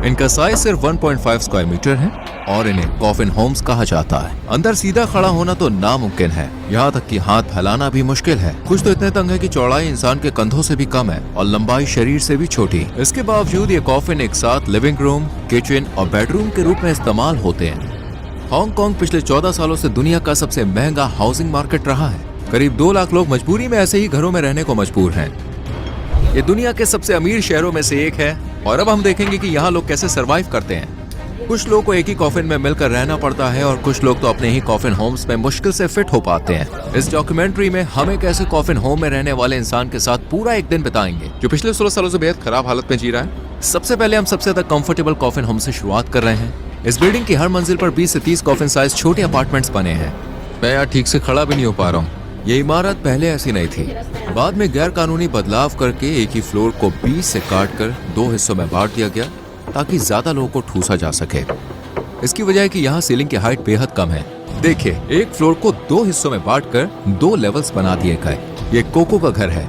इनका साइज सिर्फ 1.5 square metre है और इन्हें कॉफिन होम्स कहा जाता है। अंदर सीधा खड़ा होना तो नामुमकिन है, यहाँ तक कि हाथ फैलाना भी मुश्किल है। कुछ तो इतने तंग है कि चौड़ाई इंसान के कंधों से भी कम है और लंबाई शरीर से भी छोटी। इसके बावजूद ये कॉफिन एक साथ लिविंग रूम, किचन और बेडरूम के रूप में इस्तेमाल होते हैं। हांगकांग पिछले 14 सालों से दुनिया का सबसे महंगा हाउसिंग मार्केट रहा है। करीब 2 लाख लोग मजबूरी में ऐसे ही घरों में रहने को मजबूर हैं। ये दुनिया के सबसे अमीर शहरों में से एक है और अब हम देखेंगे कि यहाँ लोग कैसे सरवाइव करते हैं। कुछ लोग को एक ही कॉफिन में मिलकर रहना पड़ता है और कुछ लोग तो अपने ही कॉफिन होम्स में मुश्किल से फिट हो पाते हैं। इस डॉक्यूमेंट्री में हम एक ऐसे कॉफिन होम में रहने वाले इंसान के साथ पूरा एक दिन बिताएंगे जो पिछले 16 सालों से बेहद खराब हालत में जी रहा है। सबसे पहले हम सबसे ज्यादा कंफर्टेबल कॉफिन होम से शुरुआत कर रहे हैं। इस बिल्डिंग की हर मंजिल पर 20 से 30 कॉफिन साइज छोटे अपार्टमेंट्स बने हैं। मैं यार ठीक से खड़ा भी नहीं हो पा रहा हूँ। ये इमारत पहले ऐसी नहीं थी। बाद में गैर कानूनी बदलाव करके एक ही फ्लोर को 20 से काटकर 2 हिस्सों में बांट दिया गया ताकि ज्यादा लोगों को ठूसा जा सके। इसकी वजह है कि यहाँ सीलिंग की हाइट बेहद कम है। देखिए, एक फ्लोर को 2 हिस्सों में बांटकर 2 लेवल्स बना दिए गए। ये कोको का घर है।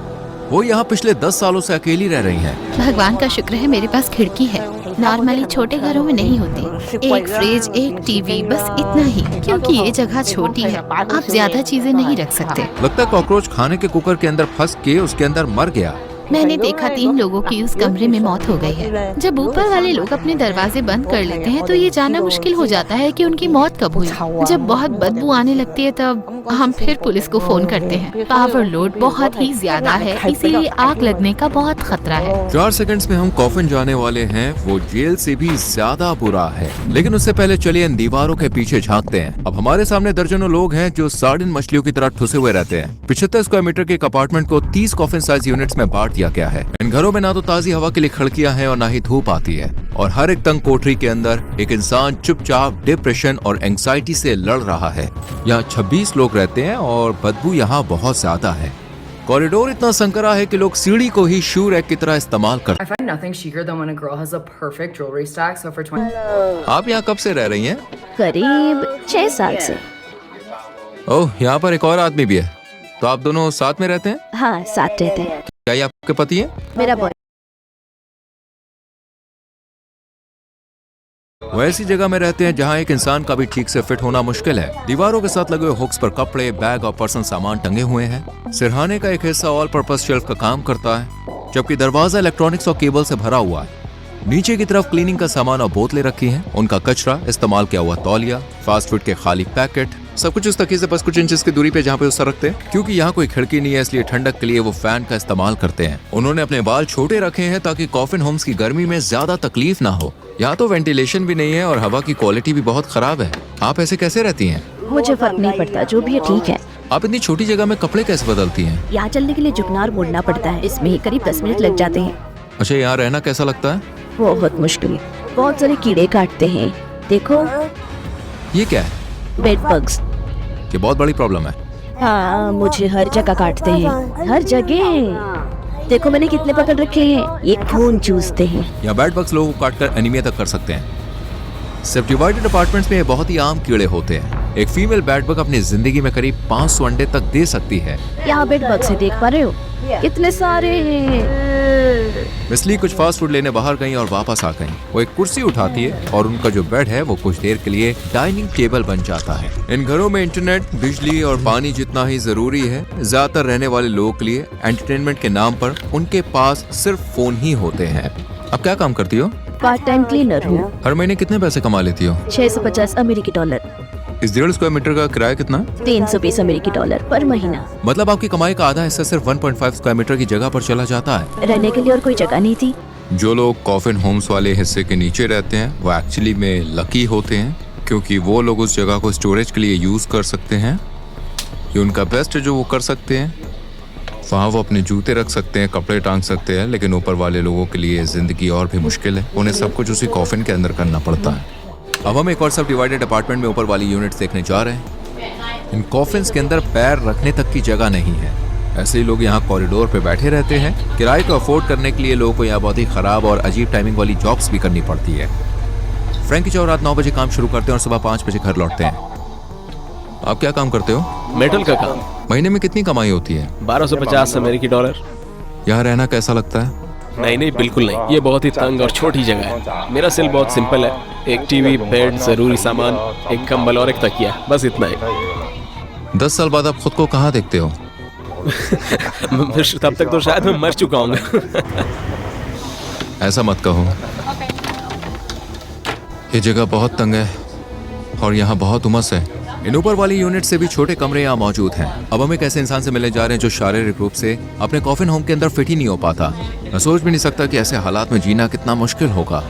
वो यहाँ पिछले 10 सालों से अकेली रह रही है। भगवान का शुक्र है मेरे पास खिड़की है। नॉर्मली छोटे घरों में नहीं होती। एक फ्रिज, एक टीवी, बस इतना ही, क्योंकि ये जगह छोटी है। आप ज्यादा चीजें नहीं रख सकते। लगता है कॉकरोच खाने के कुकर के अंदर फंस के उसके अंदर मर गया। मैंने देखा 3 लोगों की उस कमरे में मौत हो गई है। जब ऊपर वाले लोग अपने दरवाजे बंद कर लेते हैं तो ये जानना मुश्किल हो जाता है कि उनकी मौत कब हुई। जब बहुत बदबू आने लगती है तब हम फिर पुलिस को फोन करते हैं। पावर लोड बहुत ही ज्यादा है, इसीलिए आग लगने का बहुत खतरा है। 4 सेकंड्स में हम कॉफिन जाने वाले हैं। वो जेल से भी ज्यादा बुरा है। लेकिन उससे पहले चलिए इन दीवारों के पीछे झांकते हैं। अब हमारे सामने दर्जनों लोग हैं जो सार्डिन मछलियों की तरह ठुसे हुए रहते हैं। 75 स्क्वायर मीटर के एक अपार्टमेंट को 30 कॉफिन साइज यूनिट्स में बांट दिया गया है। इन घरों में ना तो ताजी हवा के लिए खिड़कियां हैं और ना ही धूप आती है और हर एक तंग कोठरी के अंदर एक इंसान चुपचाप डिप्रेशन और एंग्जाइटी से लड़ रहा है। यहाँ 26 लोग रहते हैं और बदबू यहाँ बहुत ज्यादा है। कॉरिडोर इतना संकरा है कि लोग सीढ़ी को ही शू रैक की तरह इस्तेमाल करते हैं। आप यहाँ कब से रह रही हैं? करीब 6 साल से। ओह, यहाँ पर एक और आदमी भी है। तो आप दोनों साथ में रहते हैं? हाँ, साथ रहते हैं। क्या ये आपके पति है? मेरा बॉय। वो ऐसी जगह में रहते हैं जहाँ एक इंसान का भी ठीक से फिट होना मुश्किल है। दीवारों के साथ लगे हुए हुक्स पर कपड़े, बैग और पर्सनल सामान टंगे हुए हैं। सिरहाने का एक हिस्सा ऑल पर्पस शेल्फ का काम करता है, जबकि दरवाजा इलेक्ट्रॉनिक्स और केबल से भरा हुआ है। नीचे की तरफ क्लीनिंग का सामान और बोतलें रखी हैं, उनका कचरा, इस्तेमाल किया हुआ तौलिया, फास्ट फूड के खाली पैकेट, सब कुछ उस तकिए से बस कुछ इंचेस की दूरी पे जहाँ पे उस रखते हैं। क्योंकि यहाँ कोई खिड़की नहीं है, इसलिए ठंडक के लिए वो फैन का इस्तेमाल करते हैं। उन्होंने अपने बाल छोटे रखे हैं ताकि कॉफिन होम्स की गर्मी में ज्यादा तकलीफ ना हो। यहाँ तो वेंटिलेशन भी नहीं है और हवा की क्वालिटी भी बहुत खराब है। आप ऐसे कैसे रहती हैं? मुझे फर्क नहीं पड़ता, जो भी है ठीक है। आप इतनी छोटी जगह में कपड़े कैसे बदलती हैं? यहाँ चलने के लिए झुकना और मुड़ना पड़ता है, इसमें ही करीब 10 मिनट लग जाते हैं। अच्छा, यहाँ रहना कैसा लगता है? बहुत मुश्किल। बहुत सारे कीड़े काटते हैं। देखो, ये क्या है? Bed bugs. ये बहुत बड़ी प्रॉब्लम है। हाँ, मुझे हर जगह काटते हैं, हर जगह। देखो मैंने कितने पकड़ रखे हैं, ये खून चूसते हैं। यहाँ बेड बग्स लोगों को काटकर एनीमिया तक कर सकते हैं। सब डिवाइडेड अपार्टमेंट्स में ये बहुत ही आम कीड़े होते हैं। एक फीमेल बेड बग अपनी जिंदगी में करीब 500 अंडे तक दे सकती है। यहाँ बेड बग से देख पा रहे हो, कितने सारे हैं। इसलिए कुछ फास्ट फूड लेने बाहर गई और वापस आ गई। वो एक कुर्सी उठाती है और उनका जो बेड है वो कुछ देर के लिए डाइनिंग टेबल बन जाता है। इन घरों में इंटरनेट, बिजली और पानी जितना ही जरूरी है। ज्यादातर रहने वाले लोगों के लिए एंटरटेनमेंट के नाम पर उनके पास सिर्फ फोन ही होते हैं। अब क्या काम करती हो? पार्ट टाइम क्लीनर हूँ। हर महीने कितने पैसे कमा लेती हो? 650 अमेरिकी डॉलर। इस 1.5 स्क्वायर मीटर का किराया कितना? 320 अमेरिकी डॉलर पर महीना। मतलब आपकी कमाई का आधा हिस्सा सिर्फ 1.5 स्क्वायर मीटर की जगह पर चला जाता है। रहने के लिए और कोई जगह नहीं थी। जो लोग कॉफिन होम्स वाले हिस्से के नीचे रहते हैं वो एक्चुअली में लकी होते हैं, क्योंकि वो लोग उस जगह को स्टोरेज के लिए यूज कर सकते हैं। ये उनका बेस्ट है जो वो कर सकते हैं। वहाँ वो अपने जूते रख सकते हैं, कपड़े टांग सकते हैं। लेकिन ऊपर वाले लोगों के लिए जिंदगी और भी मुश्किल है। उन्हें सब कुछ उसी कॉफिन के अंदर करना पड़ता है। अब हम एक और सब डिवाइडेड अपार्टमेंट में ऊपर वाली यूनिट्स देखने जा रहे हैं। इन कॉफिन्स के अंदर पैर रखने तक की जगह नहीं है। ऐसे ही लोग यहाँ कॉरिडोर पे बैठे रहते हैं। किराए को अफोर्ड करने के लिए लोगों को यहाँ बहुत ही खराब और अजीब टाइमिंग वाली जॉब्स भी करनी पड़ती है। फ्रैंकी चौ रात 9 बजे काम शुरू करते हैं और सुबह 5 बजे घर लौटते हैं। आप क्या काम करते हो? मेटल का काम। महीने में कितनी कमाई होती है? 1250 अमेरिकी डॉलर। यहाँ रहना कैसा लगता है? नहीं नहीं, बिल्कुल नहीं। ये बहुत ही तंग और छोटी जगह है। मेरा सेल बहुत सिंपल है, एक टीवी, बेड, जरूरी सामान, एक कंबल और एक तकिया, बस इतना ही। 10 साल बाद आप खुद को कहाँ देखते हो? तब तक तो शायद मैं मर चुका हूँ। ऐसा मत कहो। ये जगह बहुत तंग है और यहाँ बहुत उमस है। इन ऊपर वाली यूनिट से भी छोटे कमरे यहाँ मौजूद हैं। अब हम एक ऐसे इंसान से मिलने जा रहे हैं जो शारीरिक रूप से अपने कॉफिन होम के अंदर फिट ही नहीं हो पाता। मैं सोच भी नहीं सकता कि ऐसे हालात में जीना कितना मुश्किल होगा।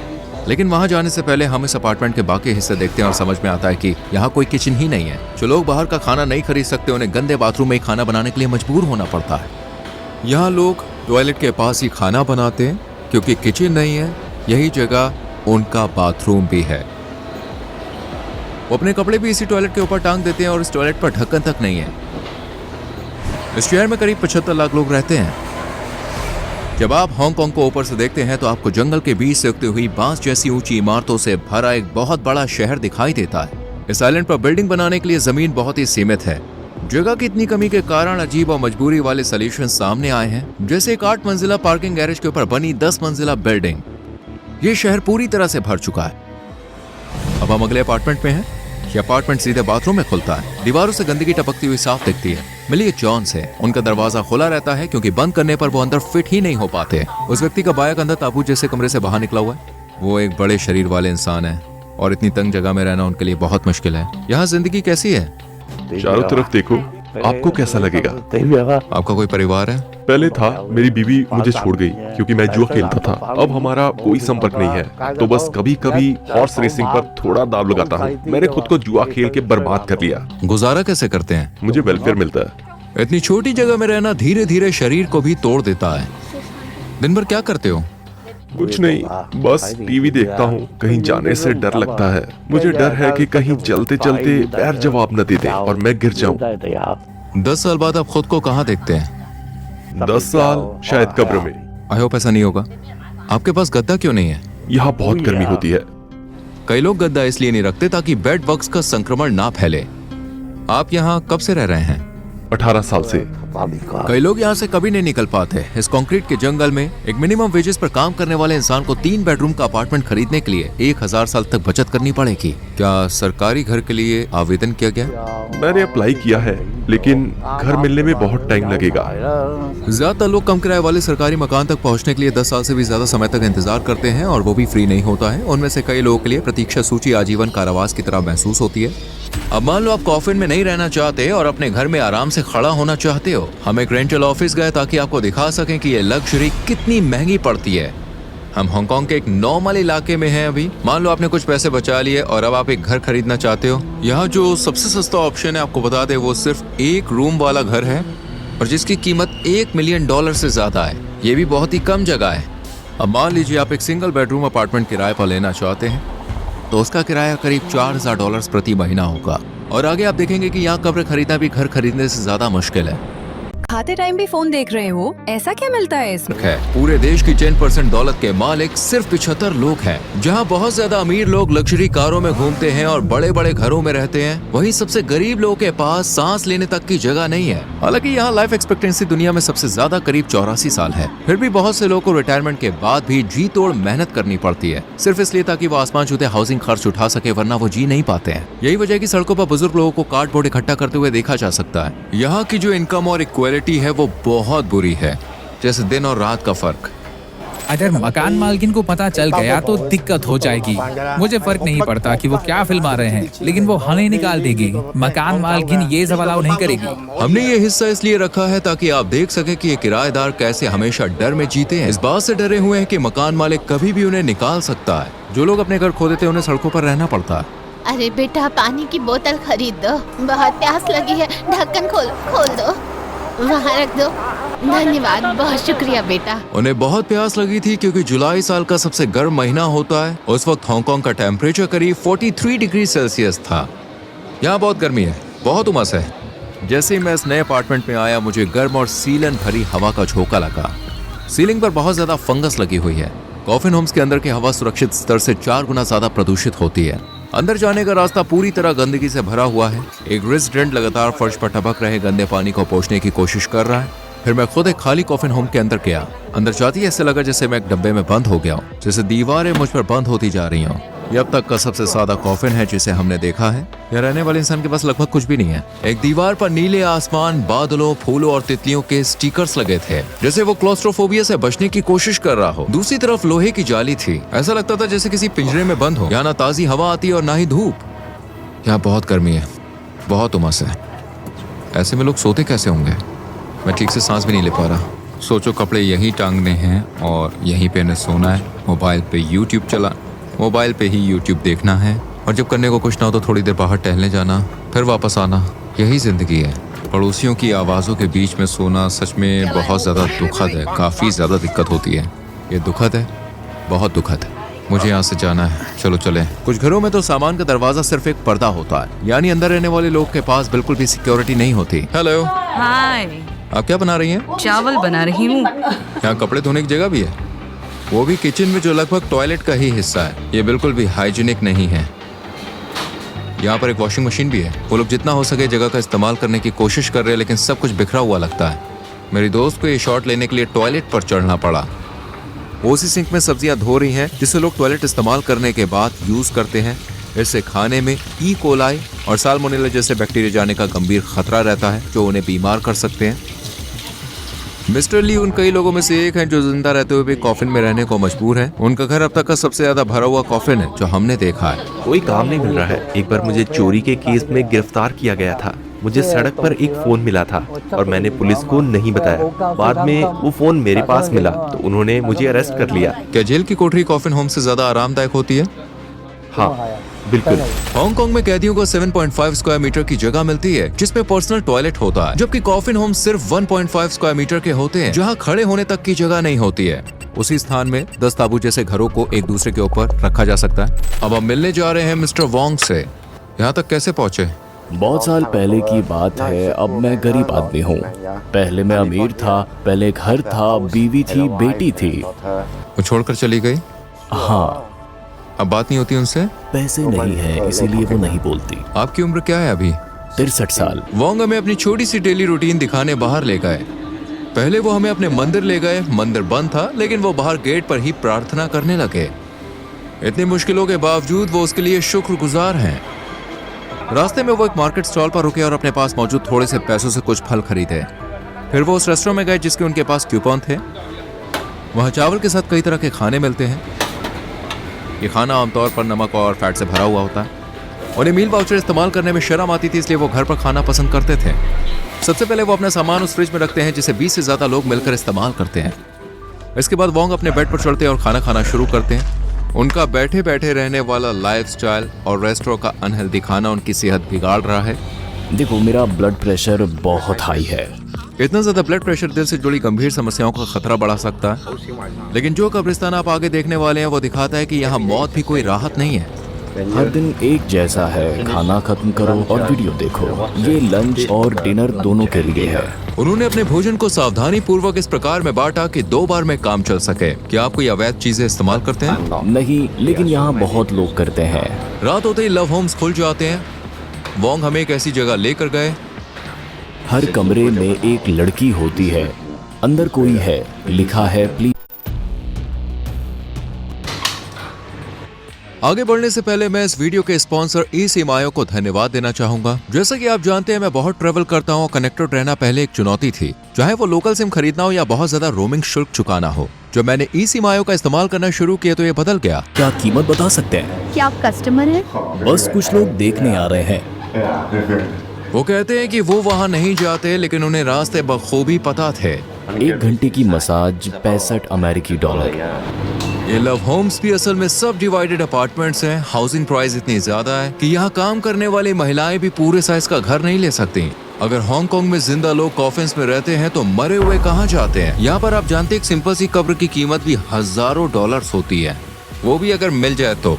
लेकिन वहाँ जाने से पहले हम इस अपार्टमेंट के बाकी हिस्से देखते हैं और समझ में आता है कि यहाँ कोई किचन ही नहीं है। जो लोग बाहर का खाना नहीं खरीद सकते उन्हें गंदे बाथरूम में ही खाना बनाने के लिए मजबूर होना पड़ता है। यहाँ लोग टॉयलेट के पास ही खाना बनाते हैं क्योंकि किचन नहीं है। यही जगह उनका बाथरूम भी है। वो अपने कपड़े भी इसी टॉयलेट के ऊपर टांग देते हैं और इस टॉयलेट पर ढक्कन तक नहीं है। इस शहर में करीब 75 लाख लोग रहते हैं। जब आप हांगकांग को ऊपर से देखते हैं तो आपको जंगल के बीच से उगती हुई बांस जैसी ऊंची इमारतों से भरा एक बहुत बड़ा शहर दिखाई देता है। इस आइलैंड पर बिल्डिंग बनाने के लिए जमीन बहुत ही सीमित है। जगह की इतनी कमी के कारण अजीब और मजबूरी वाले सॉल्यूशन सामने आए हैं, जैसे एक 8 मंजिला पार्किंग गैरेज के ऊपर बनी 10 मंजिला बिल्डिंग। ये शहर पूरी तरह से भर चुका है। अब हम अगले अपार्टमेंट में हैं। ये अपार्टमेंट सीधे बाथरूम में खुलता है। दीवारों से गंदगी टपकती हुई साफ दिखती है। मिलिए जॉन से। उनका दरवाजा खुला रहता है क्योंकि बंद करने पर वो अंदर फिट ही नहीं हो पाते। उस व्यक्ति का बायां कंधा ताबूत जैसे कमरे से बाहर निकला हुआ है। वो एक बड़े शरीर वाले इंसान है और इतनी तंग जगह में रहना उनके लिए बहुत मुश्किल है। यहाँ जिंदगी कैसी है? चारों तरफ देखो, आपको कैसा लगेगा? आपका कोई परिवार है? पहले था, मेरी बीवी मुझे छोड़ गई क्योंकि मैं जुआ खेलता था। अब हमारा कोई संपर्क नहीं है, तो बस कभी कभी हॉर्स रेसिंग पर थोड़ा दाव लगाता हूँ। मैंने खुद को जुआ खेल के बर्बाद कर लिया। गुजारा कैसे करते हैं? मुझे वेलफेयर मिलता है। इतनी छोटी जगह में रहना धीरे धीरे शरीर को भी तोड़ देता है। दिन भर क्या करते हो? कुछ नहीं, बस टीवी देखता हूँ। कहीं जाने से डर लगता है। मुझे डर है कि कहीं चलते चलते पैर जवाब न दे दे और मैं गिर जाऊँ। 10 साल बाद आप खुद को कहाँ देखते हैं? 10 साल शायद कब्र में। आई होप ऐसा नहीं होगा। आपके पास गद्दा क्यों नहीं है? यहाँ बहुत गर्मी होती है। कई लोग गद्दा इसलिए नहीं रखते ताकि बेड बग्स का संक्रमण ना फैले। आप यहाँ कब से रह रहे हैं? 18 साल से। कई लोग यहाँ से कभी नहीं निकल पाते। इस कंक्रीट के जंगल में एक मिनिमम वेजेस पर काम करने वाले इंसान को 3 बेडरूम का अपार्टमेंट खरीदने के लिए 1000 साल तक बचत करनी पड़ेगी। क्या सरकारी घर के लिए आवेदन किया गया? मैंने अप्लाई किया है, लेकिन घर मिलने में बहुत टाइम लगेगा। ज्यादातर लोग कम किराए वाले सरकारी मकान तक पहुंचने के लिए 10 साल से भी ज्यादा समय तक इंतजार करते हैं और वो भी फ्री नहीं होता है। उनमें से कई लोगों के लिए प्रतीक्षा सूची आजीवन कारावास की तरह महसूस होती है। अब मान लो आप कॉफिन में नहीं रहना चाहते और अपने घर में आराम से खड़ा होना चाहते हो। हम एक रेंटल ऑफिस गए ताकि आपको दिखा सकें कि ये लग्जरी कितनी महंगी पड़ती है। हम हांगकांग के एक नॉर्मल इलाके में हैं अभी। मान लो आपने कुछ पैसे बचा लिए और अब आप एक घर खरीदना चाहते हो। यहाँ जो सबसे सस्ता ऑप्शन है आपको बता दे, वो सिर्फ 1 रूम वाला घर है और जिसकी कीमत $1 मिलियन से ज्यादा है। ये भी बहुत ही कम जगह है। अब मान लीजिए आप एक सिंगल बेडरूम अपार्टमेंट किराए पर लेना चाहते हैं तो उसका किराया करीब $4000 प्रति महीना होगा। और आगे आप देखेंगे कि यहाँ कब्र खरीदना भी घर खरीदने से ज्यादा मुश्किल है। खाते टाइम भी फोन देख रहे हो, ऐसा क्या मिलता है इसमें? पूरे देश की 10% दौलत के मालिक सिर्फ 75 लोग हैं। जहां बहुत ज्यादा अमीर लोग लग्जरी कारों में घूमते हैं और बड़े बड़े घरों में रहते हैं, वहीं सबसे गरीब लोगों के पास सांस लेने तक की जगह नहीं है। हालांकि यहाँ लाइफ एक्सपेक्टेंसी दुनिया में सबसे ज्यादा करीब 84 साल है। फिर भी बहुत से लोगों को रिटायरमेंट के बाद भी जी तोड़ मेहनत करनी पड़ती है, सिर्फ इसलिए ताकि वो आसमान छूते हाउसिंग खर्च उठा सके, वरना वो जी नहीं पाते हैं। यही वजह की सड़कों पर बुजुर्ग लोगों को कार्डबोर्ड इकट्ठा करते हुए देखा जा सकता है। यहाँ की जो इनकम और इक्वालिटी है वो बहुत बुरी है, जैसे दिन और रात का फर्क। अगर मकान मालकिन को पता चल गया तो दिक्कत हो जाएगी। मुझे फर्क नहीं पड़ता कि वो क्या फिल्म आ रहे हैं, लेकिन वो हमें निकाल देगी। मकान मालकिन ये सब अलाउ नहीं करेगी। हमने ये हिस्सा इसलिए रखा है ताकि आप देख सके कि ये किराएदार कैसे हमेशा डर में जीते हैं। इस बात से डरे हुए हैं कि मकान मालिक कभी भी उन्हें निकाल सकता है। जो लोग अपने घर खो देते हैं उन्हें सड़कों पर रहना पड़ता है। अरे बेटा, पानी की बोतल खरीद दो, बहुत प्यास लगी है। ढक्कन खोल दो, वहाँ रख दो। धन्यवाद, बहुत शुक्रिया बेटा। उन्हें बहुत प्यास लगी थी क्योंकि जुलाई साल का सबसे गर्म महीना होता है। उस वक्त हांगकांग का टेम्परेचर करीब 43 डिग्री सेल्सियस था। यहाँ बहुत गर्मी है, बहुत उमस है। जैसे ही मैं इस नए अपार्टमेंट में आया, मुझे गर्म और सीलन भरी हवा का झोंका लगा। सीलिंग पर बहुत ज्यादा फंगस लगी हुई है। कॉफिन होम्स के अंदर की हवा सुरक्षित स्तर से 4 गुना ज्यादा प्रदूषित होती है। अंदर जाने का रास्ता पूरी तरह गंदगी से भरा हुआ है। एक रेजिडेंट लगातार फर्श पर टपक रहे गंदे पानी को पोंछने की कोशिश कर रहा है। फिर मैं खुद एक खाली कॉफिन होम के अंदर गया। अंदर जाते ही ऐसे लगा जैसे मैं एक डब्बे में बंद हो गया हूँ, जैसे दीवारें मुझ पर बंद होती जा रही हों। ये अब तक का सबसे सादा कॉफिन है जिसे हमने देखा है। यहाँ रहने वाले इंसान के पास लगभग कुछ भी नहीं है। एक दीवार पर नीले आसमान, बादलों, फूलों और तितलियों के स्टिकर्स लगे थे, जैसे वो क्लॉस्ट्रोफोबिया से बचने की कोशिश कर रहा हो। दूसरी तरफ लोहे की जाली थी। ऐसा लगता था जैसे किसी पिंजरे में बंद हो। यहाँ ना ताजी हवा आती और ना ही धूप। यहाँ बहुत गर्मी है, बहुत उमस है। ऐसे में लोग सोते कैसे होंगे? मैं ठीक से सांस भी नहीं ले पा रहा। सोचो, कपड़े यहीं टांगने हैं और यहीं पे इन्हें सोना है। मोबाइल पे यूट्यूब देखना है, और जब करने को कुछ ना हो तो थोड़ी देर बाहर टहलने जाना, फिर वापस आना। यही जिंदगी है। पड़ोसियों की आवाज़ों के बीच में सोना सच में बहुत ज़्यादा दुखद है। काफ़ी ज़्यादा दिक्कत होती है। ये दुखद है, बहुत दुखद है। मुझे यहाँ से जाना है, चलो चलें। कुछ घरों में तो सामान का दरवाजा सिर्फ एक पर्दा होता है, यानी अंदर रहने वाले लोग के पास बिल्कुल भी सिक्योरिटी नहीं होती। हेलो, हाय, आप क्या बना रही हैं? चावल बना रही हूँ। यहाँ कपड़े धोने की जगह भी है, वो भी किचन में, जो लगभग टॉयलेट का ही हिस्सा है। ये बिल्कुल भी हाइजीनिक नहीं है। यहाँ पर एक वॉशिंग मशीन भी है। वो लोग जितना हो सके जगह का इस्तेमाल करने की कोशिश कर रहे हैं, लेकिन सब कुछ बिखरा हुआ लगता है। मेरी दोस्त को ये शॉट लेने के लिए टॉयलेट पर चढ़ना पड़ा। वो उसी सिंक में सब्जियां धो रही हैं जिसे लोग टॉयलेट इस्तेमाल करने के बाद यूज करते हैं। इससे खाने में ई कोलाई और साल्मोनेला जैसे बैक्टीरिया जाने का गंभीर खतरा रहता है, जो उन्हें बीमार कर सकते हैं। मिस्टर ली उन कई लोगों में से एक हैं जो जिंदा रहते हुए भी कॉफिन में रहने को मजबूर हैं। उनका घर अब तक का सबसे ज्यादा भरा हुआ कॉफिन है जो हमने देखा है। कोई काम नहीं मिल रहा है। एक बार मुझे चोरी के केस में गिरफ्तार किया गया था। मुझे सड़क पर एक फोन मिला था और मैंने पुलिस को नहीं बताया। बाद में वो फोन मेरे पास मिला तो उन्होंने मुझे अरेस्ट कर लिया। क्या जेल की कोठरी कॉफिन होम से ज्यादा आरामदायक होती है? हाँ, बिल्कुल। हांगकांग में कैदियों को 7.5 स्क्वायर मीटर की जगह मिलती है जिसमें पर्सनल टॉयलेट होता है, जबकि कॉफिन होम सिर्फ 1.5 स्क्वायर मीटर के होते हैं, जहां खड़े होने तक की जगह नहीं होती है। उसी स्थान में 10 ताबू जैसे घरों को एक दूसरे के ऊपर रखा जा सकता है। अब हम मिलने जा रहे हैं मिस्टर वोंग से। यहाँ तक कैसे पहुँचे? बहुत साल पहले की बात है। अब मैं गरीब आदमी हूँ। पहले मैं अमीर था। पहले घर था, बीवी थी, बेटी थी। वो छोड़कर चली गई? हाँ। अब बात नहीं होती उनसे? पैसे नहीं है, इसीलिए वो नहीं बोलती। आपकी उम्र क्या है अभी? 63 साल। वोंग हमें अपनी छोटी सी डेली रूटीन दिखाने बाहर ले गए। पहले वो हमें अपने मंदिर ले गए। मंदिर बंद था, लेकिन वो बाहर गेट पर ही प्रार्थना करने लगे। इतनी मुश्किलों के बावजूद वो उसके लिए शुक्रगुजार हैं। रास्ते में वो एक मार्केट स्टॉल पर रुके और अपने पास मौजूद थोड़े से पैसों से कुछ फल खरीदे। फिर वो उस रेस्टोरेंट में गए जिसके उनके पास कूपन थे। वहाँ चावल के साथ कई तरह के खाने मिलते हैं। ये खाना आमतौर पर नमक और फैट से भरा हुआ होता है। उन्हें मील वाउचर इस्तेमाल करने में शर्म आती थी, इसलिए वो घर पर खाना पसंद करते थे। सबसे पहले वो अपना सामान उस फ्रिज में रखते हैं जिसे 20 से ज्यादा लोग मिलकर इस्तेमाल करते हैं। इसके बाद वोंग अपने बेड पर चढ़ते हैं और खाना खाना शुरू करते हैं। उनका बैठे बैठे रहने वाला लाइफस्टाइल और रेस्टोरेंट का अनहेल्दी खाना उनकी सेहत बिगाड़ रहा है। देखो, मेरा ब्लड प्रेशर बहुत हाई है। इतना ज्यादा ब्लड प्रेशर दिल से जुड़ी गंभीर समस्याओं का खतरा बढ़ा सकता है। लेकिन जो कब्रिस्तान आप आगे देखने वाले हैं वो दिखाता है कि यहाँ मौत भी कोई राहत नहीं है। हर दिन एक जैसा है। खाना खत्म करो और वीडियो देखो। ये लंच और डिनर दोनों के लिए है। उन्होंने अपने भोजन को सावधानी पूर्वक इस प्रकार में बांटा कि 2 बार में काम चल सके। क्या आप कोई अवैध चीजें इस्तेमाल करते हैं? नहीं, लेकिन यहाँ बहुत लोग करते हैं। रात होते ही लव होम्स खुल जाते हैं। वोंग हमें एक ऐसी जगह लेकर गए। हर कमरे में एक लड़की होती है। अंदर कोई है, लिखा है प्लीज। आगे बढ़ने से पहले मैं इस वीडियो के स्पॉन्सर eSIM को धन्यवाद देना चाहूंगा। जैसा कि आप जानते हैं, मैं बहुत ट्रेवल करता हूं। कनेक्टेड रहना पहले एक चुनौती थी, चाहे वो लोकल सिम खरीदना हो या बहुत ज्यादा रोमिंग शुल्क चुकाना हो। जब मैंने eSIM का इस्तेमाल करना शुरू किया तो ये बदल गया। क्या कीमत बता सकते हैं? क्या आप कस्टमर हैं? बस कुछ लोग देखने आ रहे हैं। वो कहते हैं कि वो वहाँ नहीं जाते, लेकिन उन्हें रास्ते बखूबी पता थे। 1 घंटे की मसाज 65 अमेरिकी डॉलर। ये लव होम्स भी असल में सब डिवाइडेड अपार्टमेंट्स हैं। हाउसिंग प्राइस इतनी ज्यादा है कि यहाँ काम करने वाली महिलाएं भी पूरे साइज का घर नहीं ले सकती। अगर हांगकांग में जिंदा लोग कॉफिन्स में रहते हैं तो मरे हुए कहाँ जाते हैं? यहाँ पर आप जानते हैं, एक सिंपल सी कब्र की कीमत भी हजारों डॉलर्स होती है, वो भी अगर मिल जाए तो।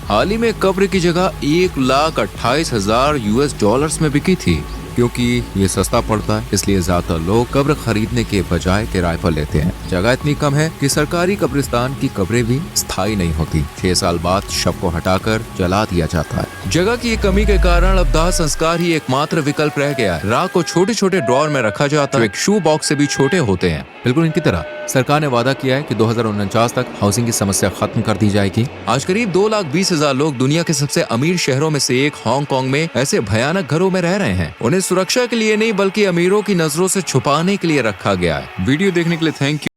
हाल ही में कब्र की जगह $1,28,000 US में बिकी थी। क्योंकि ये सस्ता पड़ता है, इसलिए ज्यादातर लोग कब्र खरीदने के बजाय किराए पर लेते हैं। जगह इतनी कम है कि सरकारी कब्रिस्तान की कब्रें भी स्थायी नहीं होती। 6 साल बाद शव को हटाकर जला दिया जाता है। जगह की कमी के कारण अब दाह संस्कार ही एकमात्र विकल्प रह गया है। राख को छोटे छोटे ड्रॉर में रखा जाता है, एक शू बॉक्स से भी छोटे होते हैं, बिल्कुल इनकी तरह। सरकार ने वादा किया है कि 2049 तक हाउसिंग की समस्या खत्म कर दी जाएगी। आज करीब 2,20,000 लोग दुनिया के सबसे अमीर शहरों में से एक हांगकांग में ऐसे भयानक घरों में रह रहे हैं। उन्हें सुरक्षा के लिए नहीं बल्कि अमीरों की नजरों से छुपाने के लिए रखा गया है। वीडियो देखने के लिए थैंक यू।